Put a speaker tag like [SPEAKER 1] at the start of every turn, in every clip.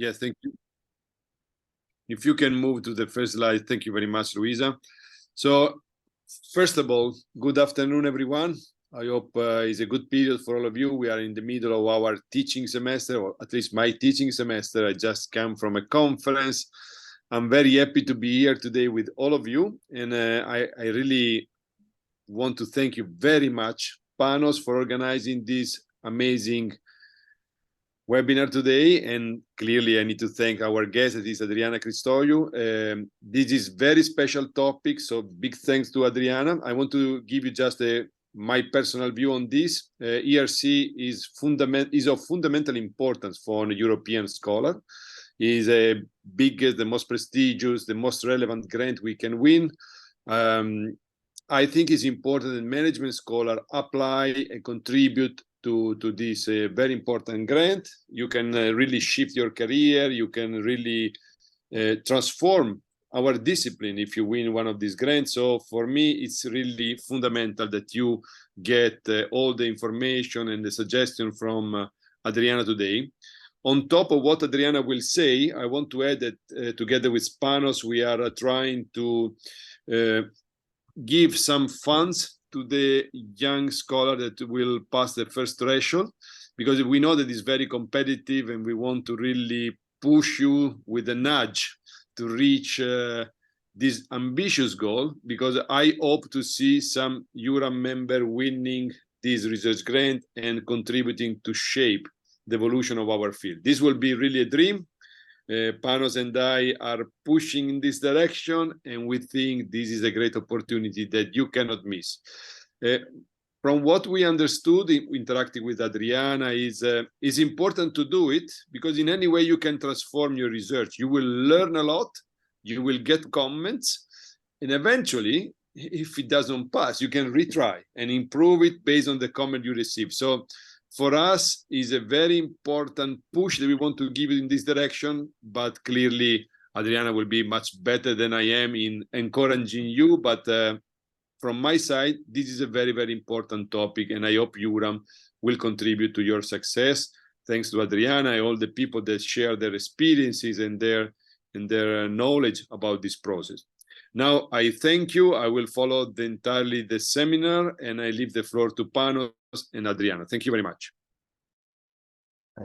[SPEAKER 1] Yes, thank you. If you can move to the first slide, thank you very much, Luisa. So, first of all, good afternoon, everyone. I hope it's a good period for all of you. We are in the middle of our teaching semester, or at least my teaching semester. I just come from a conference. I'm very happy to be here today with all of you. And I really want to thank you very much, Panos, for organizing this amazing webinar today. And clearly I need to thank our guest, it is Adriana Cristoiu. This is very special topic, so big thanks to Adriana. I want to give you just my personal view on this. ERC is of fundamental importance for a European scholar. It is the biggest, the most prestigious, the most relevant grant we can win. I think it's important that management scholars apply and contribute to this very important grant. You can really shift your career. You can really transform our discipline if you win one of these grants. So for me, it's really fundamental that you get all the information and the suggestion from Adriana today. On top of what Adriana will say, I want to add that together with Panos, we are trying to give some funds to the young scholar that will pass the first threshold, because we know that it's very competitive and we want to really push you with a nudge to reach this ambitious goal, because I hope to see some EURAM member winning this research grant and contributing to shape the evolution of our field. This will be really a dream. Panos and I are pushing in this direction, and we think this is a great opportunity that you cannot miss. From what we understood in interacting with Adriana is important to do it, because in any way you can transform your research. You will learn a lot, you will get comments, and eventually, if it doesn't pass, you can retry and improve it based on the comment you receive. So for us, is a very important push that we want to give in this direction, but clearly Adriana will be much better than I am in encouraging you. But from my side, this is a very, very important topic, and I hope EURAM will contribute to your success. Thanks to Adriana and all the people that share their experiences and their knowledge about this process. Now, I thank you. I will follow entirely the seminar, and I leave the floor to Panos and Adriana. Thank you very much.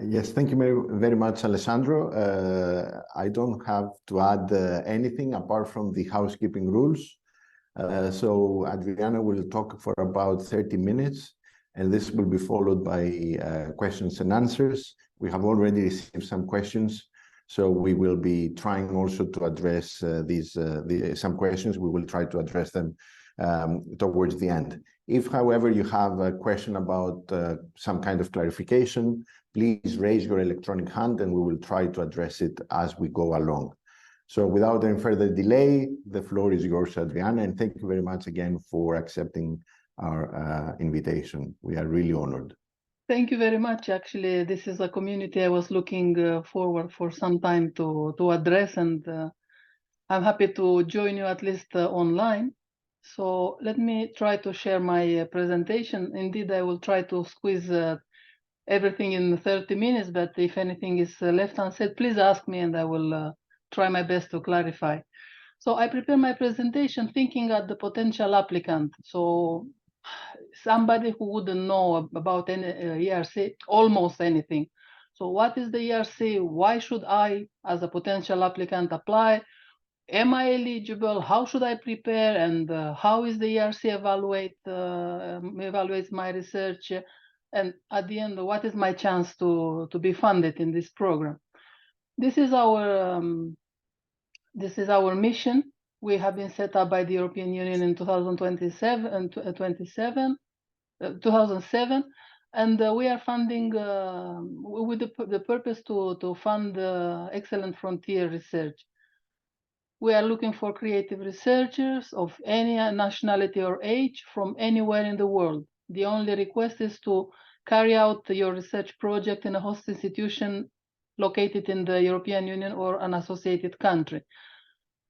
[SPEAKER 2] Yes, thank you very much, Alessandro. I don't have to add anything apart from the housekeeping rules. So Adriana will talk for about 30 minutes, and this will be followed by questions and answers. We have already received some questions, so we will be trying also to address some questions. We will try to address them towards the end. If, however, you have a question about some kind of clarification, please raise your electronic hand and we will try to address it as we go along. So without any further delay, the floor is yours, Adriana, and thank you very much again for accepting our invitation. We are really honored.
[SPEAKER 3] Thank you very much. Actually, this is a community I was looking forward for some time to address, and I'm happy to join you at least online. So let me try to share my presentation. Indeed, I will try to squeeze everything in 30 minutes, but if anything is left unsaid, please ask me and I will try my best to clarify. So I prepare my presentation thinking at the potential applicant. So somebody who wouldn't know about any ERC, almost anything. So what is the ERC? Why should I, as a potential applicant, apply? Am I eligible? How should I prepare? And how is the ERC evaluates my research? And at the end, what is my chance to be funded in this program? This is our mission. We have been set up by the European Union in 2007, and we are funding with the purpose to fund excellent frontier research. We are looking for creative researchers of any nationality or age from anywhere in the world. The only request is to carry out your research project in a host institution located in the European Union or an associated country.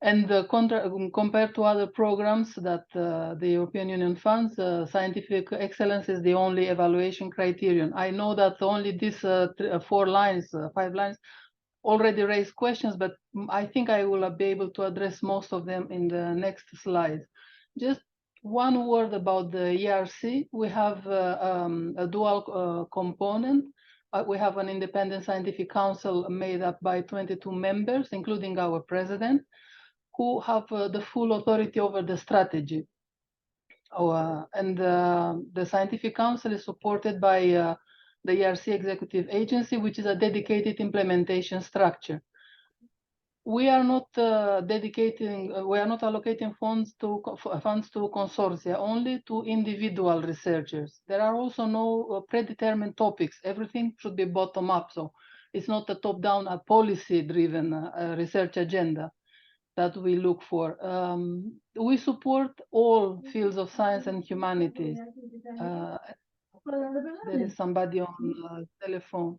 [SPEAKER 3] And compared to other programs that the European Union funds, scientific excellence is the only evaluation criterion. I know that only these 5 lines already raised questions, but I think I will be able to address most of them in the next slide. Just one word about the ERC. We have a dual component. We have an independent scientific council made up by 22 members, including our president, who have the full authority over the strategy. The scientific council is supported by the ERC executive agency, which is a dedicated implementation structure. We are not allocating funds to consortia, only to individual researchers. There are also no predetermined topics. Everything should be bottom up, so it's not a top-down, a policy-driven research agenda that we look for. We support all fields of science and humanities. There is somebody on the telephone.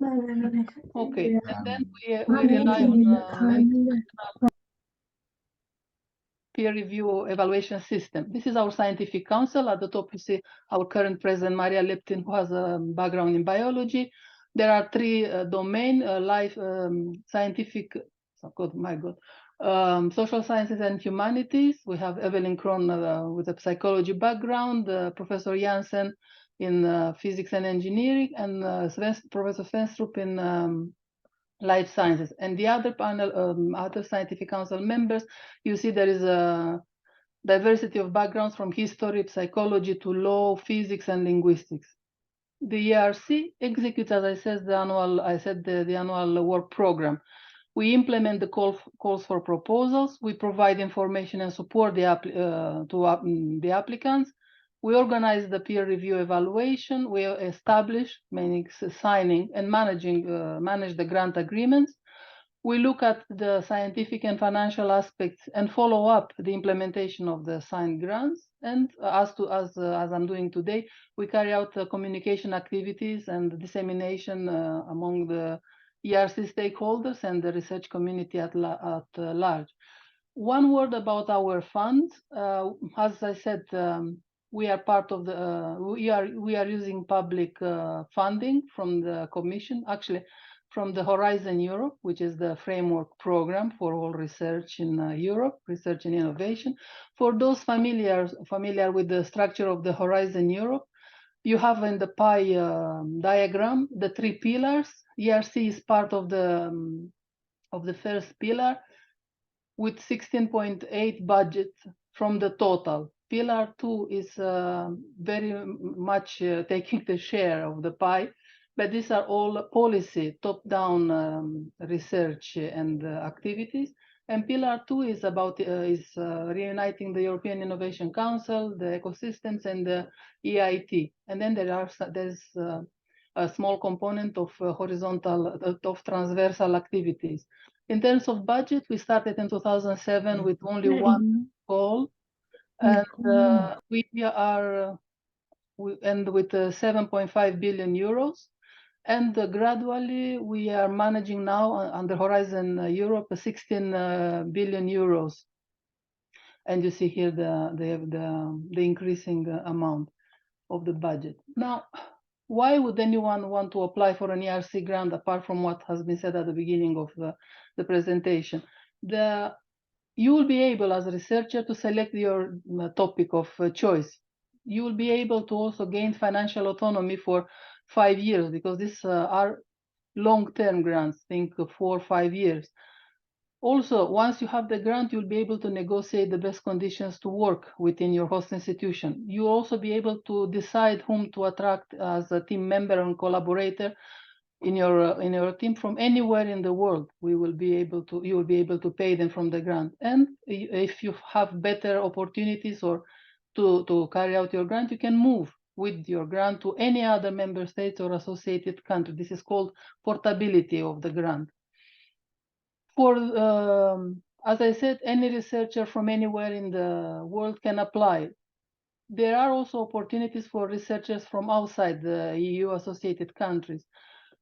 [SPEAKER 3] Okay, and then we rely on peer review evaluation system. This is our scientific council. At the top, you see our current president, Maria Leptin, who has a background in biology. There are three domains, life, scientific, oh my God, social sciences and humanities. We have Evelyn Kron with a psychology background, Professor Jansen in physics and engineering, and Professor Svenstrup in life sciences. And the other panel, other scientific council members, you see there is a diversity of backgrounds from history, psychology to law, physics, and linguistics. The ERC executes, as I said, the annual work program. We implement the calls for proposals. We provide information and support to the applicants. We organize the peer review evaluation. We establish, meaning signing and manage the grant agreements. We look at the scientific and financial aspects and follow up the implementation of the signed grants. And as I'm doing today, we carry out communication activities and dissemination among the ERC stakeholders and the research community at large. One word about our funds. As I said, we are part of the. We are using public funding from the Commission, actually from the Horizon Europe, which is the framework program for all research in Europe, research and innovation. For those familiar with the structure of the Horizon Europe, you have in the pie diagram the three pillars. ERC is part of the first pillar with 16.8 budget from the total. Pillar 2 is very much taking the share of the pie, but these are all policy, top-down research and activities. And Pillar 2 is about reuniting the European Innovation Council, the ecosystems, and the EIT. And then there's a small component of horizontal, of transversal activities. In terms of budget, we started in 2007 with only one goal, and we are with 7.5 billion euros. And gradually, we are managing now under Horizon Europe 16 billion euros. And you see here the increasing amount of the budget. Now, why would anyone want to apply for an ERC grant apart from what has been said at the beginning of the presentation? You will be able, as a researcher, to select your topic of choice. You will be able to also gain financial autonomy for 5 years, because these are long-term grants, think 4 or 5 years. Also, once you have the grant, you'll be able to negotiate the best conditions to work within your host institution. You'll also be able to decide whom to attract as a team member and collaborator in your team from anywhere in the world. You will be able to pay them from the grant. And if you have better opportunities or to carry out your grant, you can move with your grant to any other member states or associated country. This is called portability of the grant. As I said, any researcher from anywhere in the world can apply. There are also opportunities for researchers from outside the EU associated countries.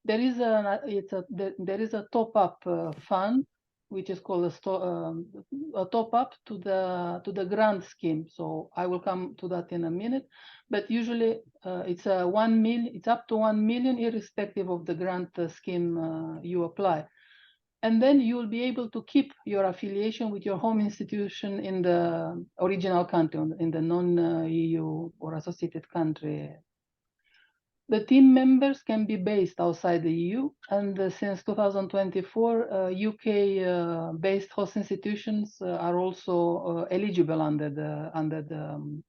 [SPEAKER 3] There is a top-up fund, which is called a top-up to the grant scheme. So I will come to that in a minute. But usually it's up to 1 million, irrespective of the grant scheme you apply. And then you will be able to keep your affiliation with your home institution in the original country, in the non-EU or associated country. The team members can be based outside the EU, and since 2024, UK-based host institutions are also eligible under the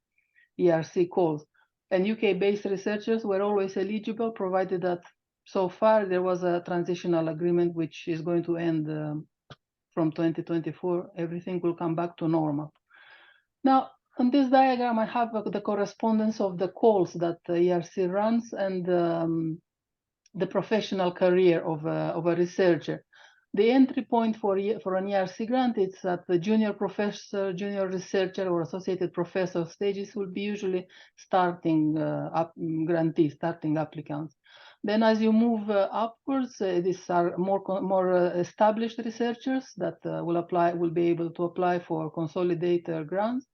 [SPEAKER 3] ERC calls. And UK-based researchers were always eligible, provided that so far there was a transitional agreement which is going to end from 2024. Everything will come back to normal. Now, on this diagram, I have the correspondence of the calls that the ERC runs and the professional career of a researcher. The entry point for an ERC grant is at the junior professor, junior researcher, or associated professor stages will be usually starting grantees, starting applicants. Then as you move upwards, these are more established researchers that will be able to apply for consolidator grants.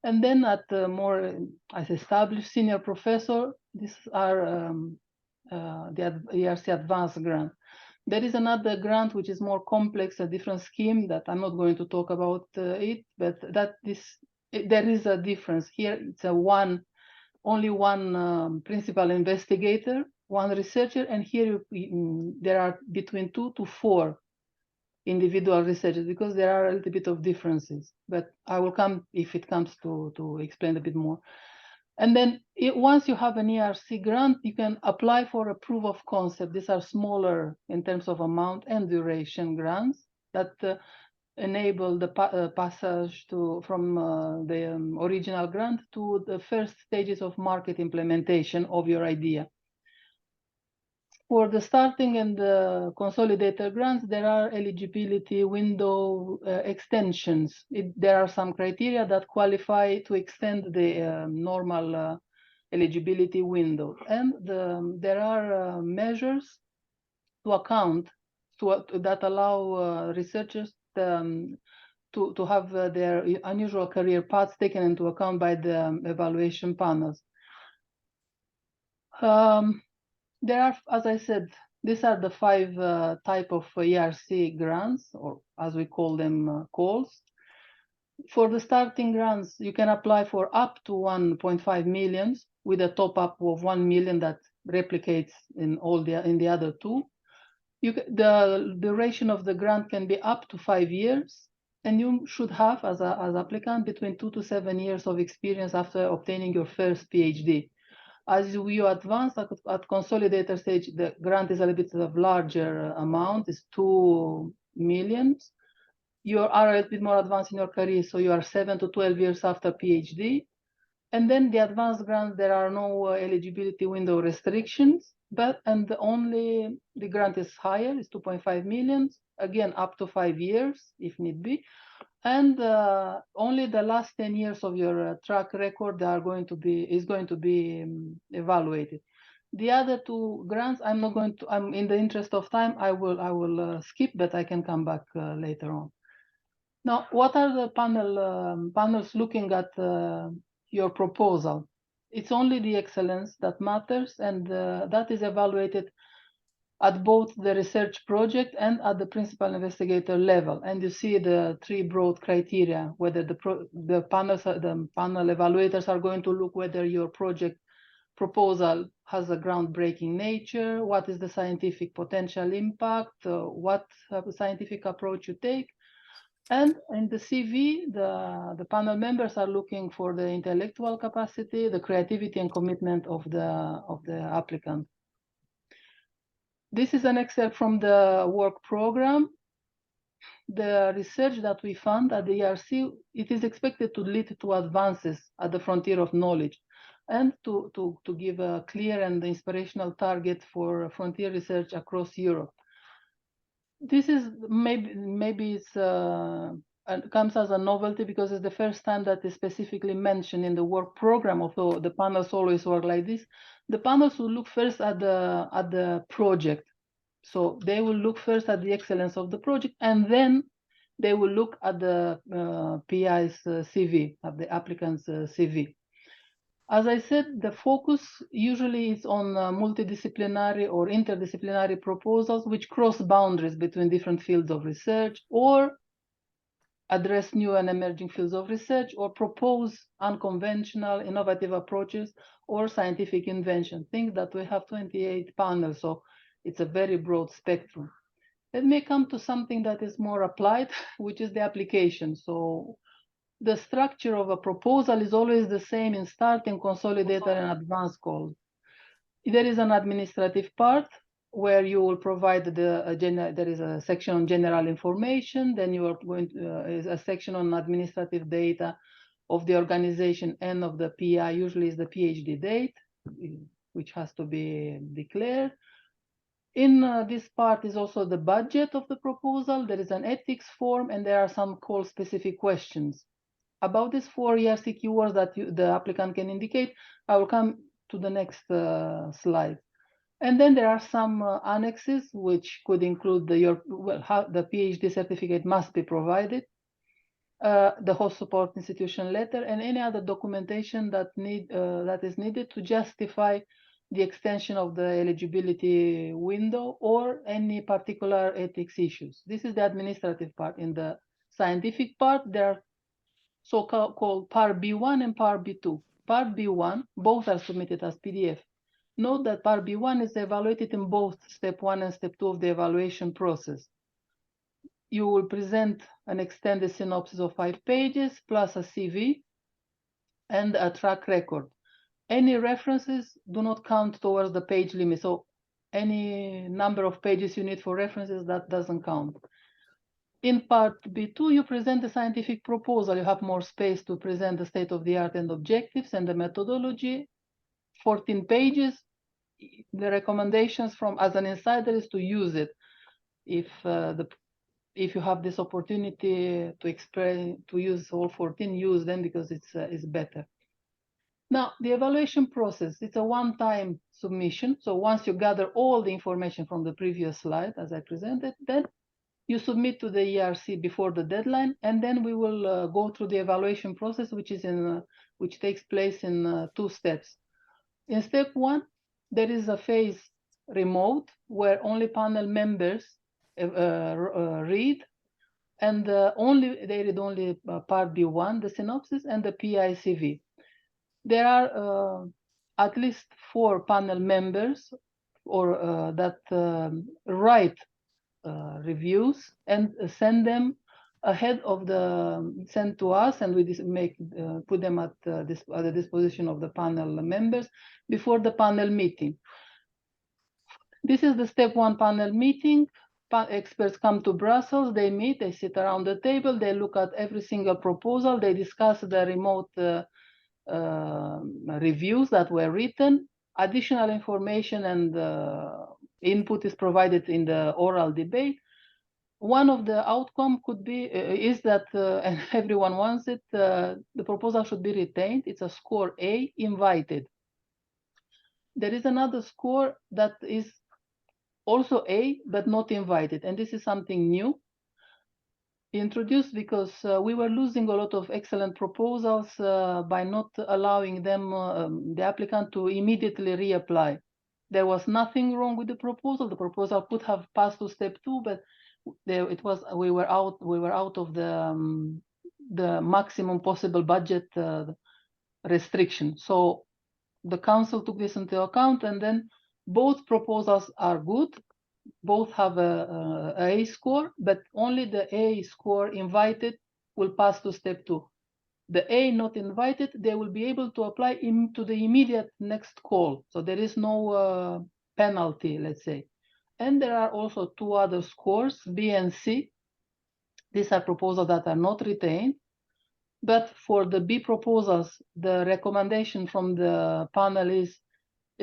[SPEAKER 3] And then at more as established senior professor, these are the ERC advanced grant. There is another grant which is more complex, a different scheme that I'm not going to talk about it, but there is a difference here. It's only one principal investigator, one researcher, and here there are between 2 to 4 individual researchers, because there are a little bit of differences, but I will come if it comes to explain a bit more. And then once you have an ERC grant, you can apply for a proof of concept. These are smaller in terms of amount and duration grants that enable the passage from the original grant to the first stages of market implementation of your idea. For the starting and the consolidator grants, there are eligibility window extensions. There are some criteria that qualify to extend the normal eligibility window. And there are measures to account that allow researchers to have their unusual career paths taken into account by the evaluation panels. There are, as I said, these are the 5 type of ERC grants, or as we call them, calls. For the starting grants, you can apply for up to 1.5 million with a top-up of 1 million that replicates in the other 2. The duration of the grant can be up to 5 years, and you should have, as applicant, between 2 to 7 years of experience after obtaining your first PhD. As you advance at consolidator stage, the grant is a little bit of larger amount, it's 2 million. You are a little bit more advanced in your career, so you are 7 to 12 years after PhD. And then the advanced grant, there are no eligibility window restrictions, and only the grant is higher, it's 2.5 million, again up to 5 years if need be. And only the last 10 years of your track record is going to be evaluated. The other 2 grants, I'm in the interest of time, I will skip, but I can come back later on. Now, what are the panels looking at your proposal? It's only the excellence that matters, and that is evaluated at both the research project and at the principal investigator level. And you see the 3 broad criteria, whether the panel evaluators are going to look whether your project proposal has a groundbreaking nature, what is the scientific potential impact, what scientific approach you take. And in the CV, the panel members are looking for the intellectual capacity, the creativity and commitment of the applicant. This is an excerpt from the work program. The research that we fund at the ERC, it is expected to lead to advances at the frontier of knowledge and to give a clear and inspirational target for frontier research across Europe. This is maybe it's comes as a novelty because it's the first time that is specifically mentioned in the work program, although the panels always work like this. The panels will look first at the project. So they will look first at the excellence of the project, and then they will look at the PI's CV, at the applicant's CV. As I said, the focus usually is on multidisciplinary or interdisciplinary proposals which cross boundaries between different fields of research, or address new and emerging fields of research, or propose unconventional, innovative approaches or scientific invention. Think that we have 28 panels, so it's a very broad spectrum. Let me come to something that is more applied, which is the application. So the structure of a proposal is always the same in starting, consolidator, and advanced calls. There is an administrative part where you will provide there is a section on general information, then you are going to, is a section on administrative data of the organization and of the PI, usually is the PhD date, which has to be declared. In this part is also the budget of the proposal. There is an ethics form, and there are some call-specific questions. About these 4 ERC keywords that the applicant can indicate, I will come to the next slide. And then there are some annexes which could include the PhD certificate must be provided, the host support institution letter, and any other documentation that is needed to justify the extension of the eligibility window or any particular ethics issues. This is the administrative part. In the scientific part, there are so-called Part B1 and Part B2. Part B1, both are submitted as PDF. Note that Part B1 is evaluated in both Step 1 and Step 2 of the evaluation process. You will present an extended synopsis of 5 pages, plus a CV and a track record. Any references do not count towards the page limit. So any number of pages you need for references, that doesn't count. In Part B2, you present a scientific proposal. You have more space to present the state of the art and objectives and the methodology. 14 pages. The recommendations from as an insider is to use it. If you have this opportunity to use all 14, use them because it's better. Now, the evaluation process, it's a one-time submission. So once you gather all the information from the previous slide, as I presented, then you submit to the ERC before the deadline, and then we will go through the evaluation process, which takes place in 2 steps. In Step 1, there is a phase remote where only panel members read, and they read only Part B1, the synopsis, and the PI CV. There are at least 4 panel members that write reviews and send them ahead of send to us, and we put them at the disposition of the panel members before the panel meeting. This is the Step 1 panel meeting. Experts come to Brussels, they meet, they sit around the table, they look at every single proposal, they discuss the remote reviews that were written. Additional information and input is provided in the oral debate. One of the outcome could be is that, and everyone wants it, the proposal should be retained. It's a score A, invited. There is another score that is also A, but not invited. And this is something new, introduced because we were losing a lot of excellent proposals by not allowing them, the applicant, to immediately reapply. There was nothing wrong with the proposal. The proposal could have passed to Step 2, but we were out of the maximum possible budget restriction. So the council took this into account, and then both proposals are good. Both have a A score, but only the A score invited will pass to Step 2. The A not invited, they will be able to apply to the immediate next call. So there is no penalty, let's say. And there are also 2 other scores, B and C. These are proposals that are not retained. But for the B proposals, the recommendation from the panel is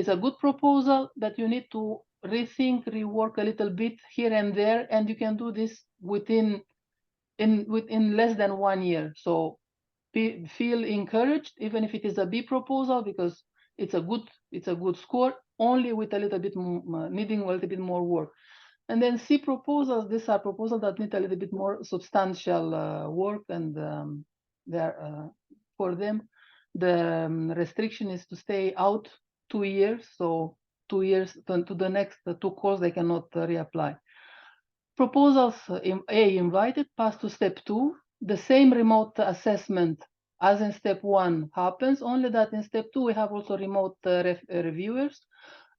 [SPEAKER 3] a good proposal, but you need to rethink, rework a little bit here and there, and you can do this within less than 1 year. So feel encouraged, even if it is a B proposal, because it's a good score, only with a little bit needing a little bit more work. And then C proposals, these are proposals that need a little bit more substantial work, and for them The restriction is to stay out 2 years, so 2 years to the next 2 calls they cannot reapply. Proposals A invited pass to step 2. The same remote assessment as in step 1 happens, only that in step 2 we have also remote reviewers,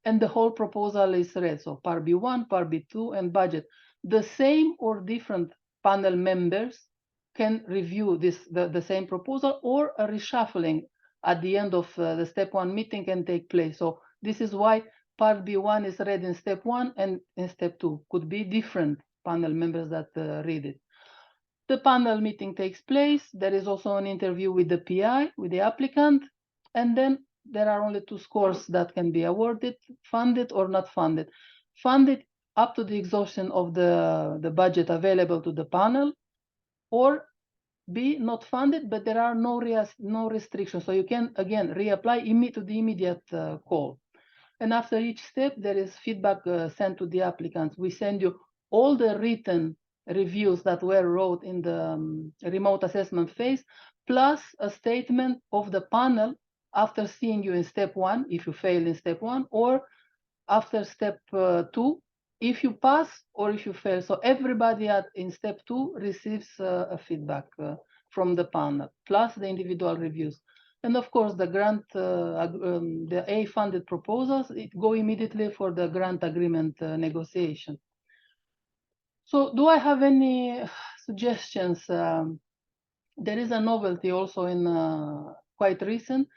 [SPEAKER 3] and the whole proposal is read. So par B1, par B2, and budget. The same or different panel members can review the same proposal, or a reshuffling at the end of the step 1 meeting can take place. So this is why part B1 is read in step 1 and in step 2. Could be different panel members that read it. The panel meeting takes place. There is also an interview with the PI, with the applicant, and then there are only 2 scores that can be awarded: funded or not funded. Funded up to the exhaustion of the budget available to the panel, or B, not funded, but there are no restrictions. So you can, again, reapply to the immediate call. And after each step, there is feedback sent to the applicants. We send you all the written reviews that were wrote in the remote assessment phase, plus a statement of the panel after seeing you in step 1, if you fail in step 1, or after step 2, if you pass or if you fail. So everybody in step 2 receives a feedback from the panel, plus the individual reviews. And of course, the grant, the A-funded proposals, go immediately for the grant agreement negotiation. So do I have any suggestions? There is a novelty also in quite recent,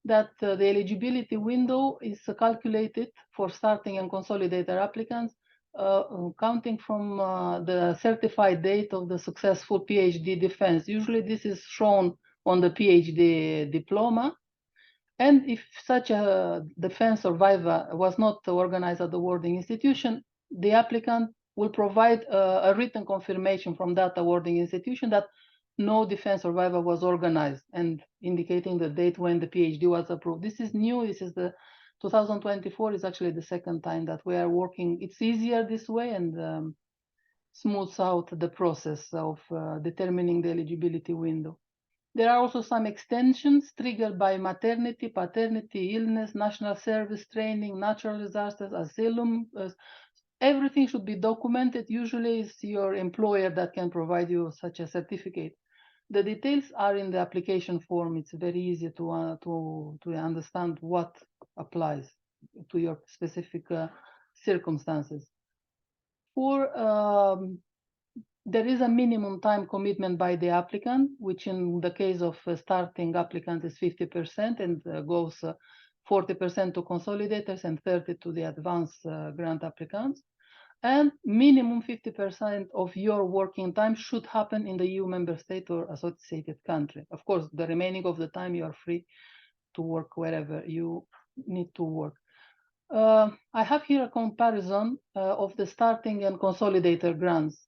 [SPEAKER 3] that the eligibility window is calculated for starting and consolidator applicants, counting from the certified date of the successful PhD defense. Usually this is shown on the PhD diploma. And if such a defense or viva was not organized at the awarding institution, the applicant will provide a written confirmation from that awarding institution that no defense or viva was organized, and indicating the date when the PhD was approved. This is new. This is the 2024 is actually the second time that we are working. It's easier this way and smooths out the process of determining the eligibility window. There are also some extensions triggered by maternity, paternity, illness, national service training, natural disasters, asylum. Everything should be documented. Usually it's your employer that can provide you such a certificate. The details are in the application form. It's very easy to understand what applies to your specific circumstances. There is a minimum time commitment by the applicant, which in the case of starting applicants is 50% and goes 40% to consolidators and 30% to the advanced grant applicants. And minimum 50% of your working time should happen in the EU member state or associated country. Of course, the remaining of the time you are free to work wherever you need to work. I have here a comparison of the starting and consolidator grants.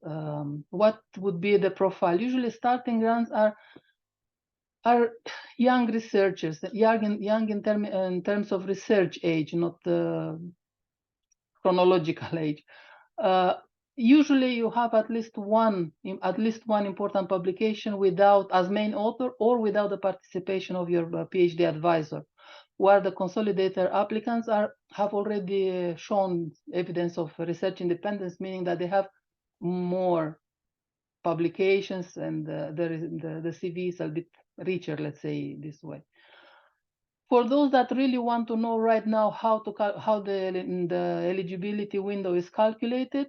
[SPEAKER 3] What would be the profile? Usually starting grants are young researchers, young in terms of research age, not chronological age. Usually you have at least one important publication without as main author or without the participation of your PhD advisor, where the consolidator applicants have already shown evidence of research independence, meaning that they have more publications and the CV is a bit richer, let's say this way. For those that really want to know right now how the eligibility window is calculated,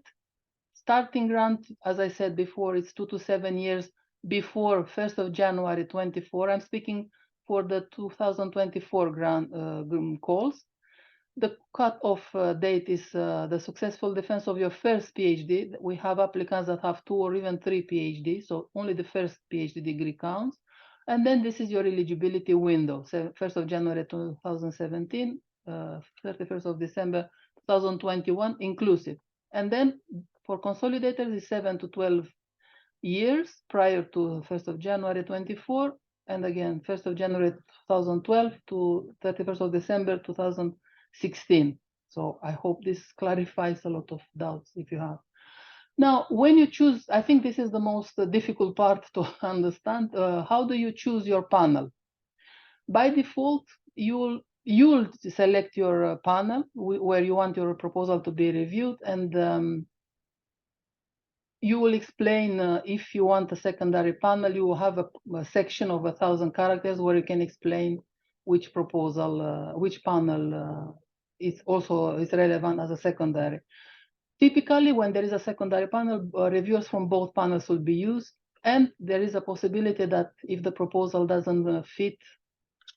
[SPEAKER 3] starting grant, as I said before, it's 2 to 7 years before 1st of January 24. I'm speaking for the 2024 grant calls. The cut-off date is the successful defense of your first PhD. We have applicants that have 2 or even 3 PhDs, so only the first PhD degree counts. And then this is your eligibility window, 1st of January 2017, 31st of December 2021 inclusive. And then for consolidators is 7 to 12 years prior to 1st of January 24, and again 1st of January 2012 to 31st of December 2016. So I hope this clarifies a lot of doubts if you have. Now, when you choose, I think this is the most difficult part to understand. How do you choose your panel? By default, you'll select your panel where you want your proposal to be reviewed, and you will explain if you want a secondary panel. You will have a section of 1,000 characters where you can explain which proposal, which panel is relevant as a secondary. Typically, when there is a secondary panel, reviewers from both panels will be used, and there is a possibility that if the proposal doesn't fit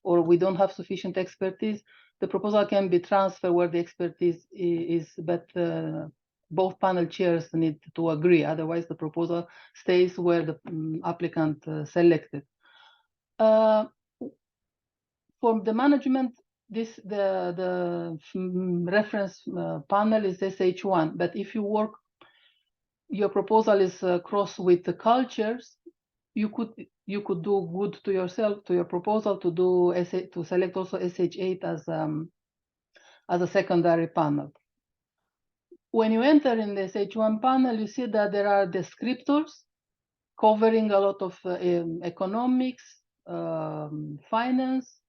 [SPEAKER 3] or we don't have sufficient expertise, the proposal can be transferred where the expertise is, but both panel chairs need to agree. Otherwise, the proposal stays where the applicant selected. For the management, the reference panel is SH1. But if your proposal is cross with the cultures, you could do good to yourself, to your proposal, to select also SH8 as a secondary panel. When you enter in the SH1 panel, you see that there are descriptors covering a lot of economics, finance,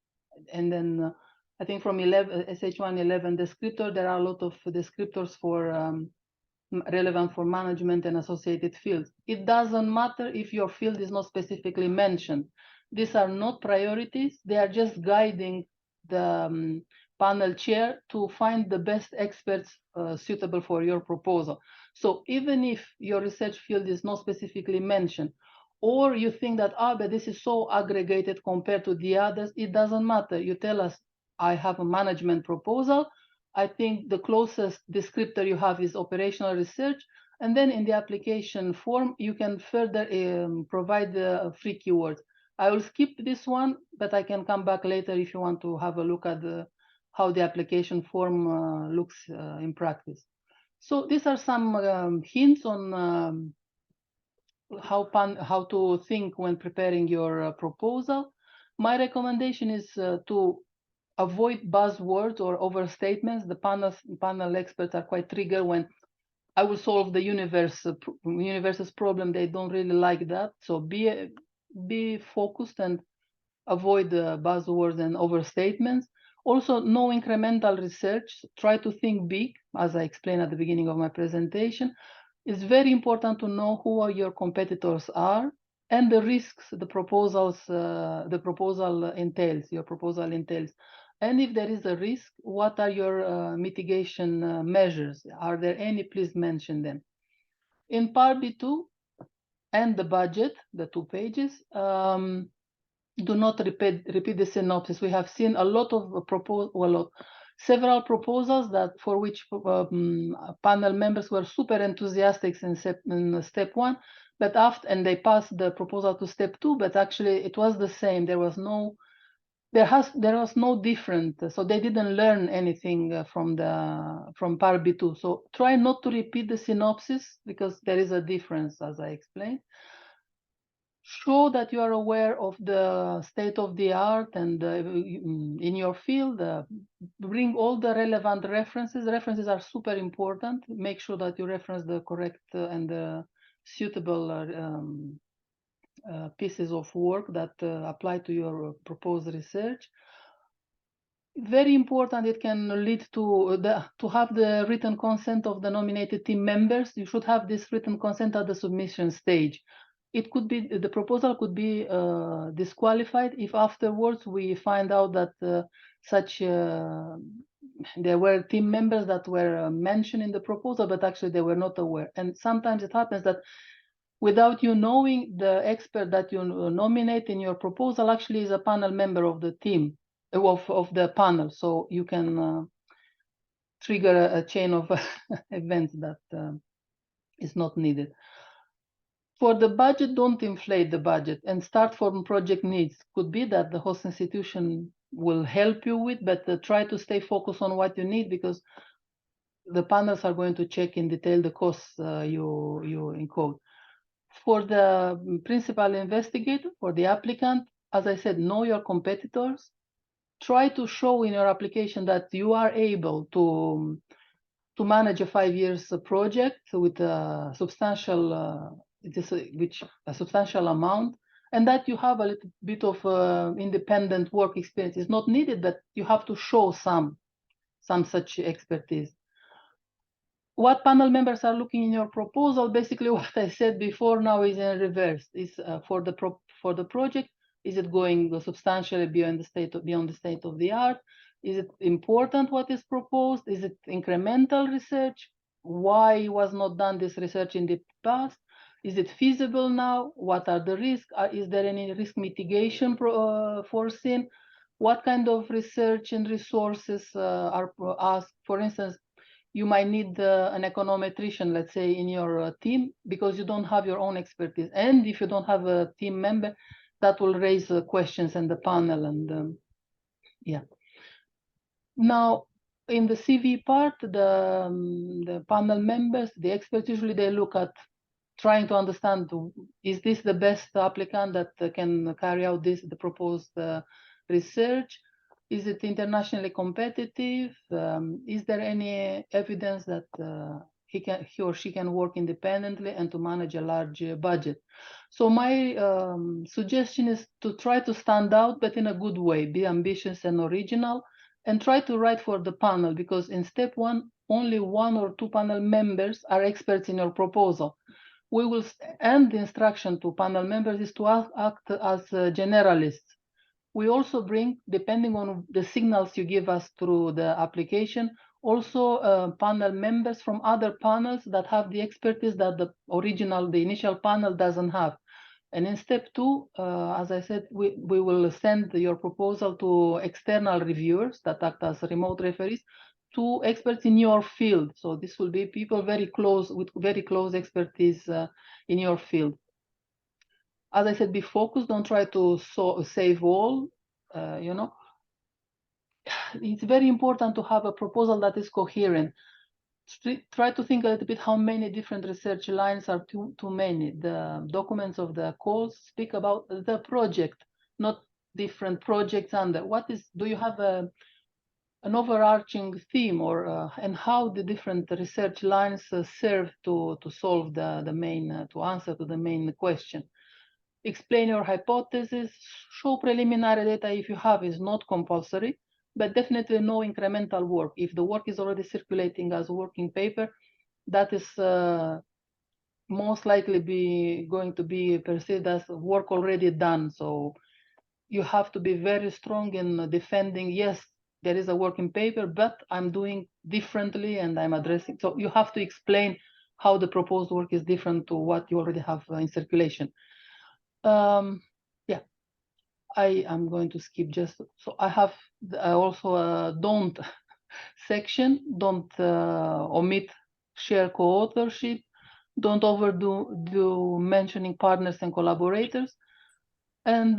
[SPEAKER 3] and then I think from SH1 11 descriptor, there are a lot of descriptors for relevant for management and associated fields. It doesn't matter if your field is not specifically mentioned. These are not priorities. They are just guiding the panel chair to find the best experts suitable for your proposal. So even if your research field is not specifically mentioned, or you think that, but this is so aggregated compared to the others, it doesn't matter. You tell us, I have a management proposal. I think the closest descriptor you have is operational research. And then in the application form, you can further provide the free keywords. I will skip this one, but I can come back later if you want to have a look at how the application form looks in practice. So these are some hints on how to think when preparing your proposal. My recommendation is to avoid buzzwords or overstatements. The panel experts are quite triggered when I will solve the universe's problem. They don't really like that. So be focused and avoid the buzzwords and overstatements. Also, no incremental research. Try to think big, as I explained at the beginning of my presentation. It's very important to know who your competitors are and the risks the proposal entails. And if there is a risk, what are your mitigation measures? Are there any? Please mention them. In part B2 and the budget, the 2 pages, do not repeat the synopsis. We have seen a lot of several proposals for which panel members were super enthusiastic in step 1, but and they passed the proposal to step 2, but actually it was the same. There was no different, so they didn't learn anything from part B2. So try not to repeat the synopsis because there is a difference, as I explained. Show that you are aware of the state of the art and in your field. Bring all the relevant references. References are super important. Make sure that you reference the correct and the suitable pieces of work that apply to your proposed research. Very important, it can lead to have the written consent of the nominated team members. You should have this written consent at the submission stage. It could be, the proposal could be disqualified if afterwards we find out that there were team members that were mentioned in the proposal, but actually they were not aware. And sometimes it happens that without you knowing, the expert that you nominate in your proposal actually is a panel member of the team, of the panel. So you can trigger a chain of events that is not needed. For the budget, don't inflate the budget and start from project needs. Could be that the host institution will help you with, but try to stay focused on what you need because the panels are going to check in detail the costs you encode. For the principal investigator, for the applicant, as I said, know your competitors. Try to show in your application that you are able to manage a 5 years project with a substantial amount, and that you have a little bit of independent work experience is not needed, but you have to show some such expertise. What panel members are looking in your proposal, basically what I said before now is in reverse. Is for the project, is it going substantially beyond the state of the art? Is it important what is proposed? Is it incremental research? Why was not done this research in the past? Is it feasible now? What are the risks? Is there any risk mitigation foreseen? What kind of research and resources are asked? For instance, you might need an econometrician, let's say, in your team, because you don't have your own expertise. And if you don't have a team member, that will raise questions in the panel. And yeah. Now, in the CV part, the panel members, the experts, usually they look at trying to understand, is this the best applicant that can carry out the proposed research? Is it internationally competitive? Is there any evidence that he or she can work independently and to manage a large budget? So my suggestion is to try to stand out, but in a good way, be ambitious and original, and try to write for the panel, because in step one, only 1 or 2 panel members are experts in your proposal. We will end the instruction to panel members is to act as generalists. We also bring, depending on the signals you give us through the application, also panel members from other panels that have the expertise that the initial panel doesn't have. And in step 2, as I said, we will send your proposal to external reviewers that act as remote referees, to experts in your field. So this will be people very close, with very close expertise in your field. As I said, be focused, don't try to save all, It's very important to have a proposal that is coherent. Try to think a little bit how many different research lines are too many. The documents of the calls speak about the project, not different projects under. Do you have an overarching theme, or and how the different research lines serve to solve the main, to answer to the main question? Explain your hypothesis, show preliminary data if you have, is not compulsory, but definitely no incremental work. If the work is already circulating as a working paper, that is most likely going to be perceived as work already done. So you have to be very strong in defending, yes, there is a working paper, but I'm doing differently and I'm addressing. So you have to explain how the proposed work is different to what you already have in circulation. Yeah, I am going to skip just, so I have also a don't section, don't omit share co-authorship, don't overdo mentioning partners and collaborators. And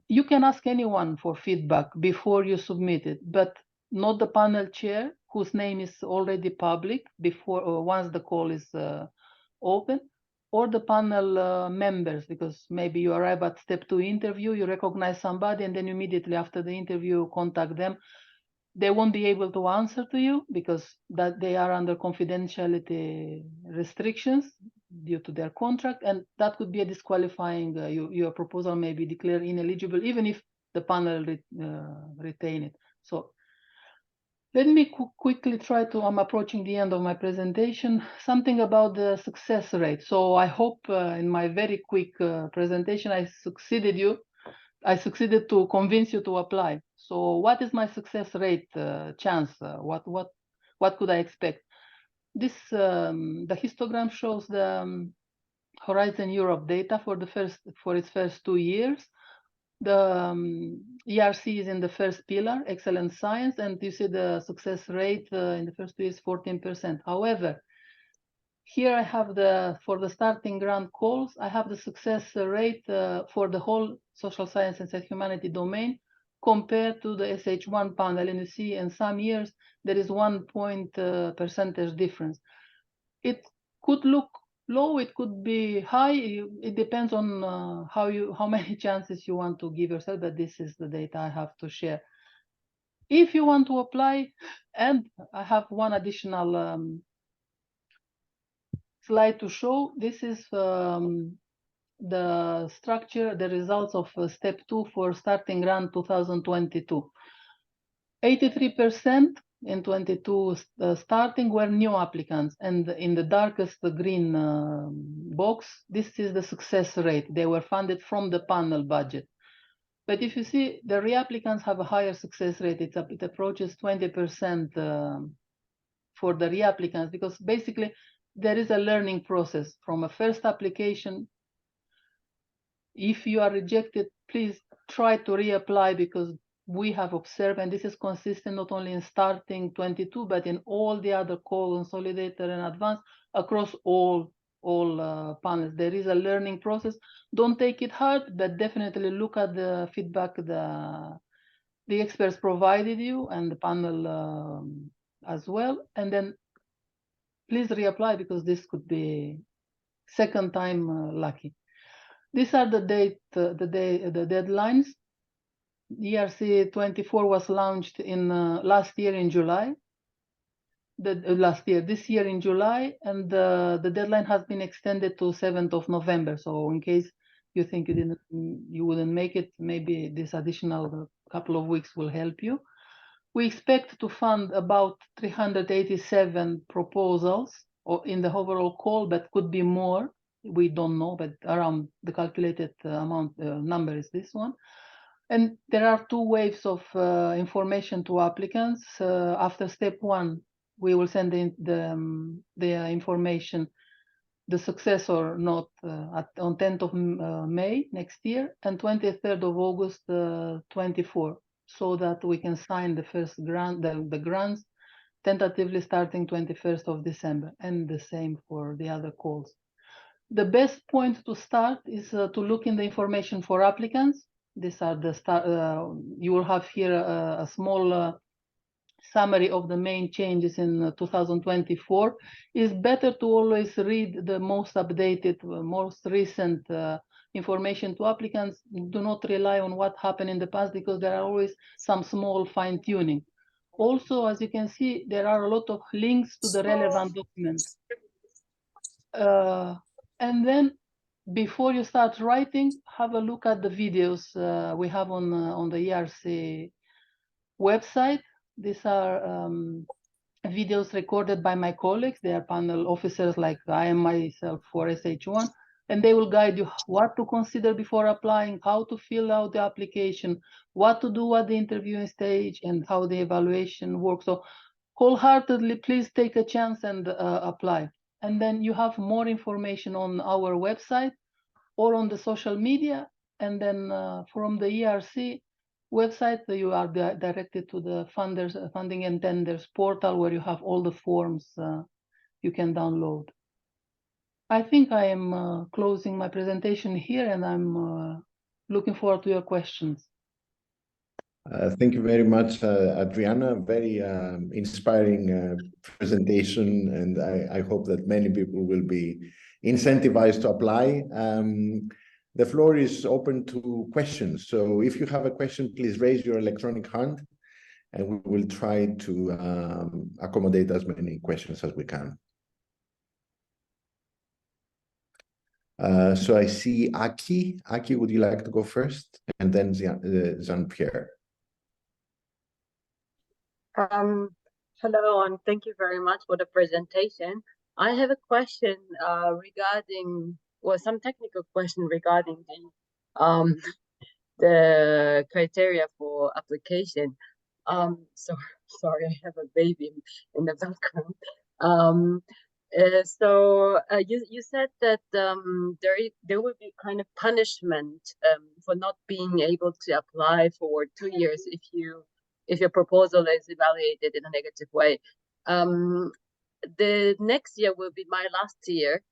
[SPEAKER 3] you can ask anyone for feedback before you submit it, but not the panel chair, whose name is already public before once the call is open, or the panel members, because maybe you arrive at step 2 interview, you recognize somebody, and then immediately after the interview contact them. They won't be able to answer to you because that they are under confidentiality restrictions due to their contract, and that could be a disqualifying. Your proposal may be declared ineligible even if the panel retain it. So let me quickly try to, I'm approaching the end of my presentation, something about the success rate. So I hope in my very quick presentation I succeeded to convince you to apply. So what is my success rate chance? What could I expect? This the histogram shows the Horizon Europe data for its first 2 years. The ERC is in the first pillar, excellent science, and you see the success rate in the first 2 years, 14%. However, here I have for the starting grant calls, I have the success rate for the whole social science and humanity domain compared to the SH1 panel. And you see in some years, there is 1 point percentage difference. It could look low, it could be high. It depends on how many chances you want to give yourself, but this is the data I have to share. If you want to apply, and I have one additional slide to show. This is the structure, the results of step 2 for starting grant 2022. 83% in 22 starting were new applicants, and in the darkest green box, this is the success rate. They were funded from the panel budget. But if you see, the reapplicants have a higher success rate. It approaches 20% for the reapplicants, because basically there is a learning process from a first application. If you are rejected, please try to reapply, because we have observed, and this is consistent not only in starting 22, but in all the other consolidator and advanced across all panels. There is a learning process. Don't take it hard, but definitely look at the feedback the experts provided you and the panel as well. And then please reapply, because this could be second time lucky. These are the deadlines. ERC 24 was launched in last year in July. This year in July, and the deadline has been extended to 7th of November. So in case you think you wouldn't make it, maybe this additional couple of weeks will help you. We expect to fund about 387 proposals or in the overall call, but could be more. We don't know, but around the calculated amount number is this one. And there are 2 waves of information to applicants. After step 1, we will send in the information, the success or not, on 10th of May next year, and 23rd of August 24, so that we can sign the first grant, the grants, tentatively starting 21st of December, and the same for the other calls. The best point to start is to look in the information for applicants. These are the you will have here a small summary of the main changes in 2024. It's better to always read the most updated, most recent information to applicants. Do not rely on what happened in the past, because there are always some small fine-tuning. Also, as you can see, there are a lot of links to the relevant documents. And then, before you start writing, have a look at the videos we have on the ERC website. These are videos recorded by my colleagues. They are panel officers like I am myself for SH1, and they will guide you what to consider before applying, how to fill out the application, what to do at the interviewing stage, and how the evaluation works. So wholeheartedly, please take a chance and apply. And then you have more information on our website or on the social media. And then from the ERC website, you are directed to the funding and tenders portal, where you have all the forms you can download. I think I am closing my presentation here, and I'm looking forward to your questions.
[SPEAKER 2] Thank you very much, Adriana. Very inspiring presentation, and I hope that many people will be incentivized to apply. The floor is open to questions. So if you have a question, please raise your electronic hand, and we will try to accommodate as many questions as we can. So I see Aki. Aki, would you like to go first? And then Jean-Pierre.
[SPEAKER 4] Hello, and thank you very much for the presentation. I have a question regarding, well, some technical question regarding the criteria for application. So sorry, I have a baby in the background. You said that there will be kind of punishment for not being able to apply for 2 years if your proposal is evaluated in a negative way. The next year will be my last year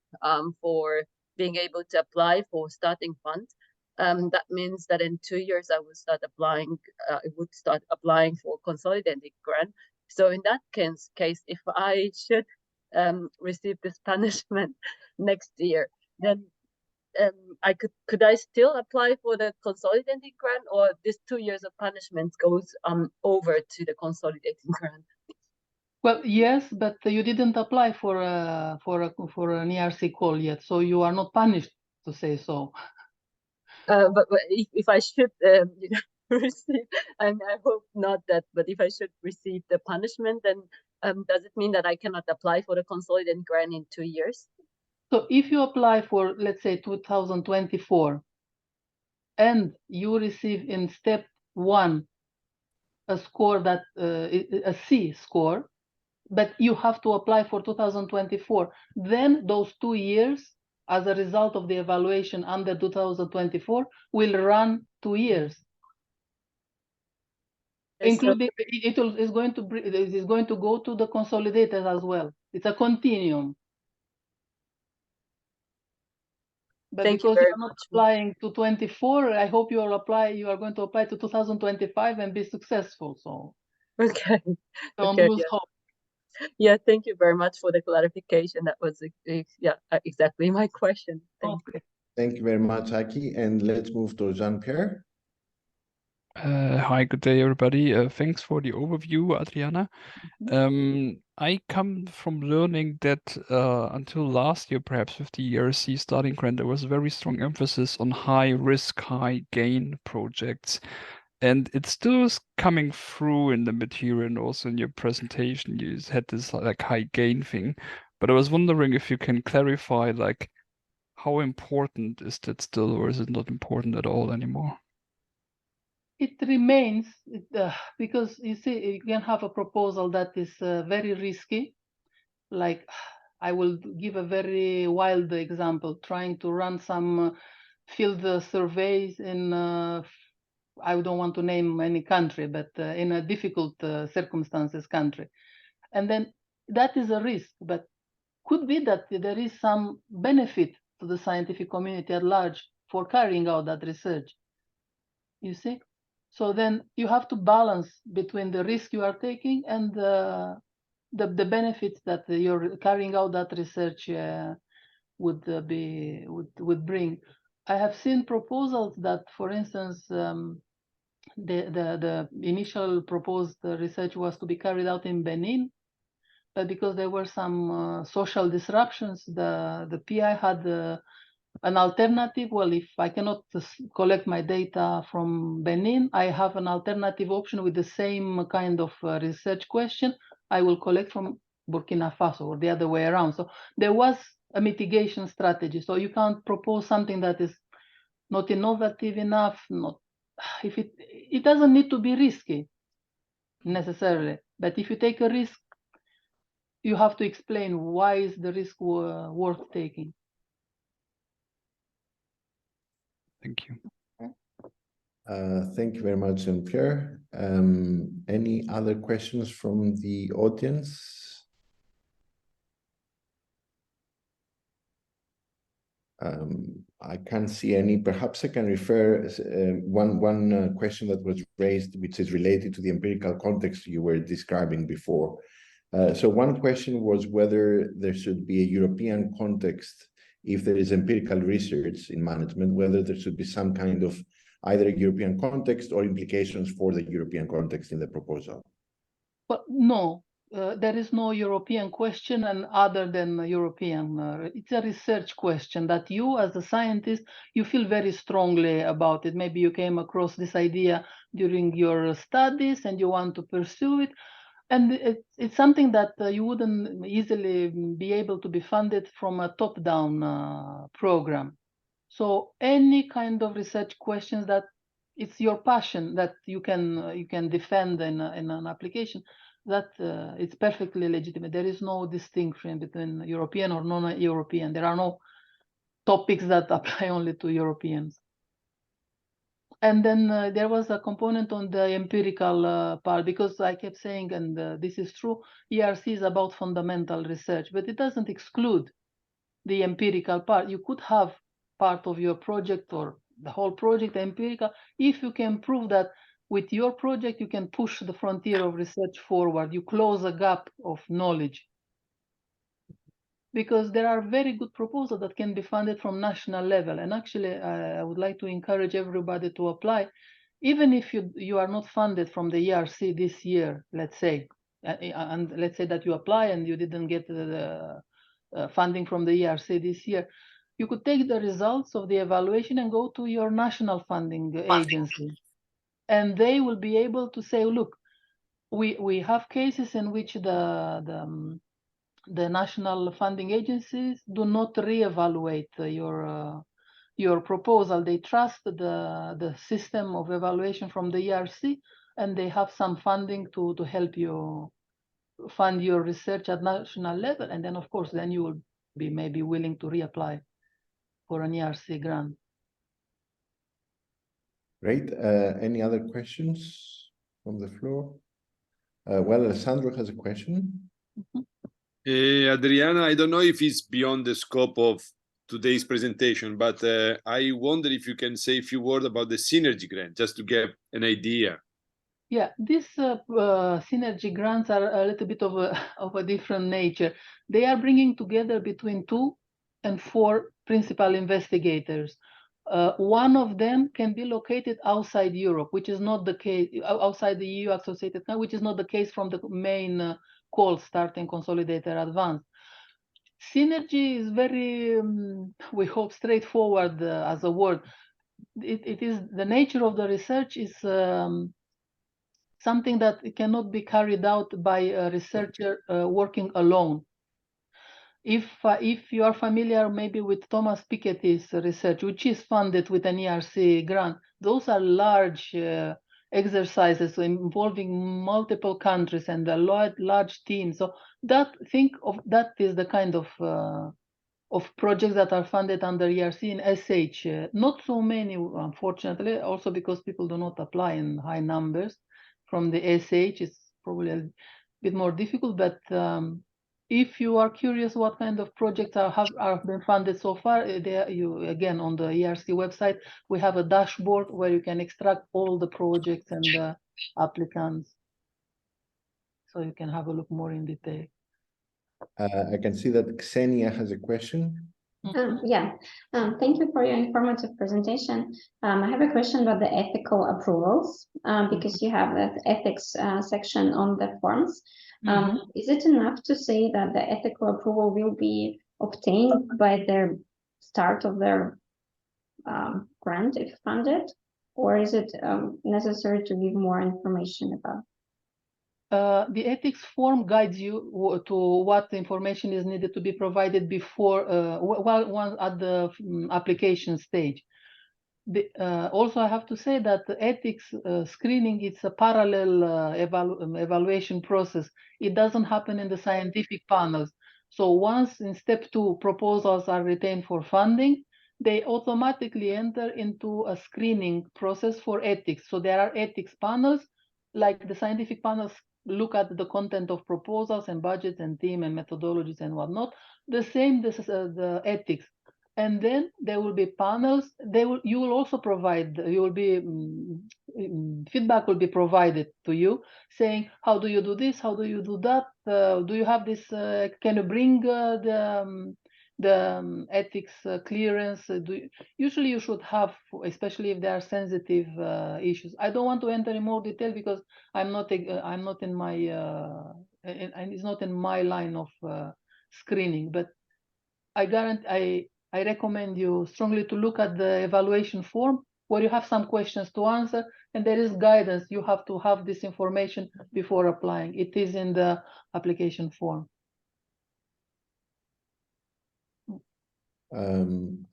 [SPEAKER 4] for being able to apply for starting funds. That means that in 2 years I will start applying. I would start applying for consolidated grant. So in that case, if I should receive this punishment next year, then could I still apply for the consolidated grant, or this 2 years of punishment goes over to the consolidated grant?
[SPEAKER 3] Well, yes, but you didn't apply for an ERC call yet, so you are not punished. to say so.
[SPEAKER 4] But if I should receive, and I hope not that, but if I should receive the punishment, then does it mean that I cannot apply for the consolidated grant in 2 years?
[SPEAKER 3] So if you apply for, let's say, 2024, and you receive in step 1 a score that a C score, but you have to apply for 2024, then those 2 years, as a result of the evaluation under 2024, will run 2 years. Including it is going to go to the consolidated as well. It's a continuum. But
[SPEAKER 4] Thank you
[SPEAKER 3] because
[SPEAKER 4] very
[SPEAKER 3] you're not
[SPEAKER 4] much.
[SPEAKER 3] applying to 24, I hope you are going to apply to 2025 and be successful. So
[SPEAKER 4] Okay.
[SPEAKER 3] don't
[SPEAKER 4] Okay,
[SPEAKER 3] lose
[SPEAKER 4] yeah.
[SPEAKER 3] hope.
[SPEAKER 4] Yeah, thank you very much for the clarification. That was exactly my question. Thank you.
[SPEAKER 2] Thank you very much, Aki. And let's move to Jean-Pierre.
[SPEAKER 5] Hi, good day, everybody. Thanks for the overview, Adriana. I come from learning that until last year, perhaps with the ERC starting grant, there was a very strong emphasis on high risk, high gain projects. And it still is coming through in the material and also in your presentation. You had this like high gain thing. But I was wondering if you can clarify like how important is that still, or is it not important at all anymore?
[SPEAKER 3] It remains because you see, you can have a proposal that is very risky. Like, I will give a very wild example, trying to run some field surveys in, I don't want to name any country, but in a difficult circumstances country. And then that is a risk, but could be that there is some benefit to the scientific community at large for carrying out that research. You see? So then you have to balance between the risk you are taking and the benefits that you're carrying out that research would bring. I have seen proposals that, for instance, the initial proposed research was to be carried out in Benin, but because there were some social disruptions, the PI had an alternative. Well, if I cannot collect my data from Benin, I have an alternative option with the same kind of research question. I will collect from Burkina Faso, or the other way around. So there was a mitigation strategy. So you can't propose something that is not innovative enough. If it doesn't need to be risky necessarily, but if you take a risk, you have to explain why is the risk worth taking.
[SPEAKER 5] Thank you.
[SPEAKER 2] Thank you very much, Jean-Pierre. Any other questions from the audience? I can't see any. Perhaps I can refer one question that was raised, which is related to the empirical context you were describing before. So one question was whether there should be a European context if there is empirical research in management, whether there should be some kind of either a European context or implications for the European context in the proposal.
[SPEAKER 3] But no, there is no European question, and other than European, it's a research question that you as a scientist, you feel very strongly about it. Maybe you came across this idea during your studies and you want to pursue it. And it's something that you wouldn't easily be able to be funded from a top-down program. So any kind of research questions that it's your passion that you can defend in an application, that it's perfectly legitimate. There is no distinction between European or non-European. There are no topics that apply only to Europeans. And then there was a component on the empirical part, because I kept saying, and this is true, ERC is about fundamental research, but it doesn't exclude the empirical part. You could have part of your project or the whole project empirical if you can prove that with your project you can push the frontier of research forward. You close a gap of knowledge. Because there are very good proposals that can be funded from national level. And actually, I would like to encourage everybody to apply. Even if you are not funded from the ERC this year, let's say, and let's say that you apply and you didn't get the funding from the ERC this year, you could take the results of the evaluation and go to your national funding agency. And they will be able to say, look, we have cases in which the national funding agencies do not reevaluate your proposal. They trust the system of evaluation from the ERC, and they have some funding to help you fund your research at national level. And then, of course, then you will be maybe willing to reapply for an ERC grant.
[SPEAKER 2] Great. Any other questions from the floor? Well, Alessandro has a question.
[SPEAKER 1] Adriana, I don't know if it's beyond the scope of today's presentation, but I wonder if you can say a few words about the synergy grant, just to get an idea.
[SPEAKER 3] Yeah, these synergy grants are a little bit of a different nature. They are bringing together between 2 and 4 principal investigators. One of them can be located outside Europe, which is not the case, outside the EU associated, which is not the case from the main call starting consolidator advanced. Synergy is very, we hope, straightforward as a word. It is the nature of the research is something that cannot be carried out by a researcher working alone. If you are familiar maybe with Thomas Piketty's research, which is funded with an ERC grant, those are large exercises involving multiple countries and a large team. So that is the kind of projects that are funded under ERC in SH. Not so many, unfortunately, also because people do not apply in high numbers. From the SH, it's probably a bit more difficult, but if you are curious what kind of projects have been funded so far, again, on the ERC website, we have a dashboard where you can extract all the projects and the applicants. So you can have a look more in detail.
[SPEAKER 2] I can see that Xenia has a question.
[SPEAKER 6] Thank you for your informative presentation. I have a question about the ethical approvals, because you have that ethics section on the forms. Is it enough to say that the ethical approval will be obtained by the start of their grant if funded, or is it necessary to give more information about?
[SPEAKER 3] The ethics form guides you to what information is needed to be provided before, at the application stage. Also, I have to say that the ethics screening, it's a parallel evaluation process. It doesn't happen in the scientific panels. So once in step 2 proposals are retained for funding, they automatically enter into a screening process for ethics. So there are ethics panels, like the scientific panels look at the content of proposals and budgets and team and methodologies and whatnot. The same, this is the ethics. And then there will be panels. You will also provide. You will be feedback will be provided to you, saying how do you do this? How do you do that? Do you have this? Can you bring the ethics clearance? Usually you should have, especially if there are sensitive issues. I don't want to enter in more detail because I'm not in my and it's not in my line of screening. But I recommend you strongly to look at the evaluation form where you have some questions to answer, and there is guidance. You have to have this information before applying. It is in the application form.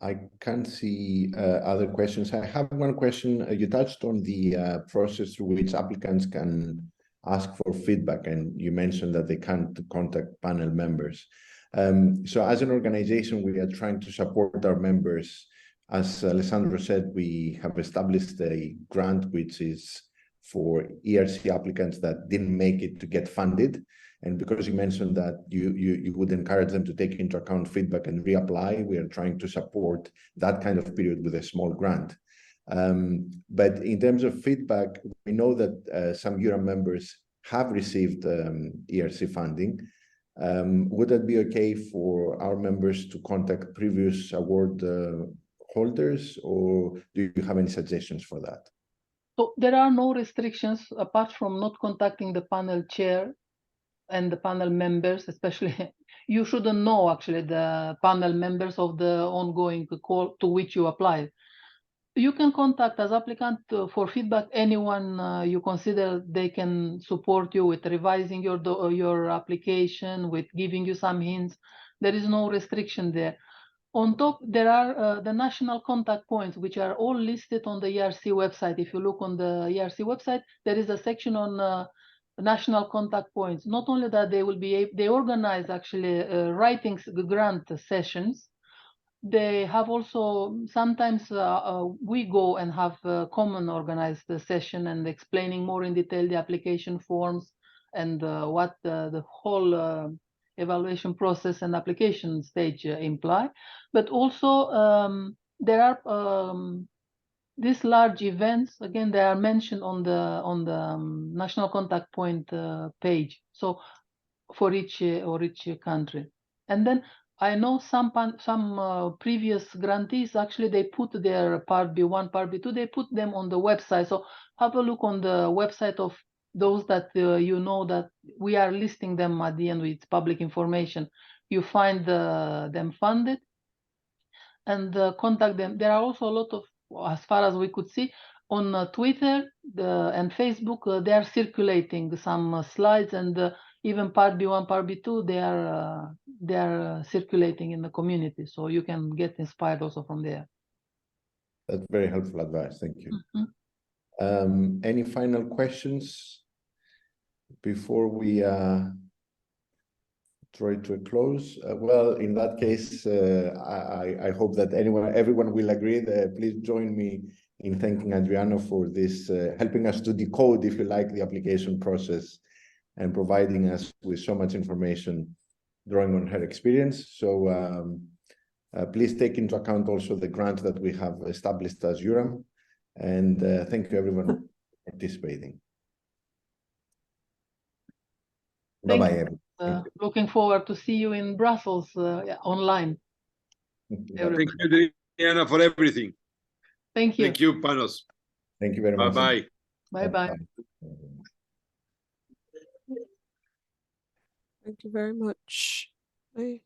[SPEAKER 2] I can't see other questions. I have one question. You touched on the process through which applicants can ask for feedback, and you mentioned that they can't contact panel members. So as an organization, we are trying to support our members. As Alessandro said, we have established a grant which is for ERC applicants that didn't make it to get funded. And because you mentioned that you would encourage them to take into account feedback and reapply, we are trying to support that kind of period with a small grant. But in terms of feedback, we know that some EURAM members have received ERC funding. Would that be okay for our members to contact previous award holders, or do you have any suggestions for that?
[SPEAKER 3] So there are no restrictions apart from not contacting the panel chair and the panel members, especially you shouldn't know actually the panel members of the ongoing call to which you apply. You can contact as applicant for feedback anyone you consider they can support you with revising your application, with giving you some hints. There is no restriction there. On top, there are the national contact points, which are all listed on the ERC website. If you look on the ERC website, there is a section on national contact points. Not only that, they organize actually writing grant sessions. They have also sometimes we go and have a common organized session and explaining more in detail the application forms and what the whole evaluation process and application stage imply. But also there are these large events, again, they are mentioned on the national contact point page. So for each country. And then I know some previous grantees, actually, they put their Part B1, Part B2, they put them on the website. So have a look on the website of those that you know that we are listing them at the end with public information. You find them funded and contact them. There are also a lot of, as far as we could see, on Twitter and Facebook, they are circulating some slides, and even Part B1, Part B2, they are circulating in the community, so you can get inspired also from there.
[SPEAKER 2] That's very helpful advice. Thank you. Any final questions before we try to close? Well, in that case, I hope that everyone will agree that please join me in thanking Adriana for this, helping us to decode, if you like, the application process and providing us with so much information, drawing on her experience. So please take into account also the grant that we have established as EURAM. And thank you everyone for participating. Bye-bye, everyone.
[SPEAKER 3] Looking forward to see you in Brussels online.
[SPEAKER 1] Thank you, Adriana, for everything.
[SPEAKER 3] Thank you.
[SPEAKER 1] Thank you, Panos.
[SPEAKER 2] Thank you very much.
[SPEAKER 1] Bye-bye.
[SPEAKER 3] Bye-bye.
[SPEAKER 7] Thank you very much. Bye.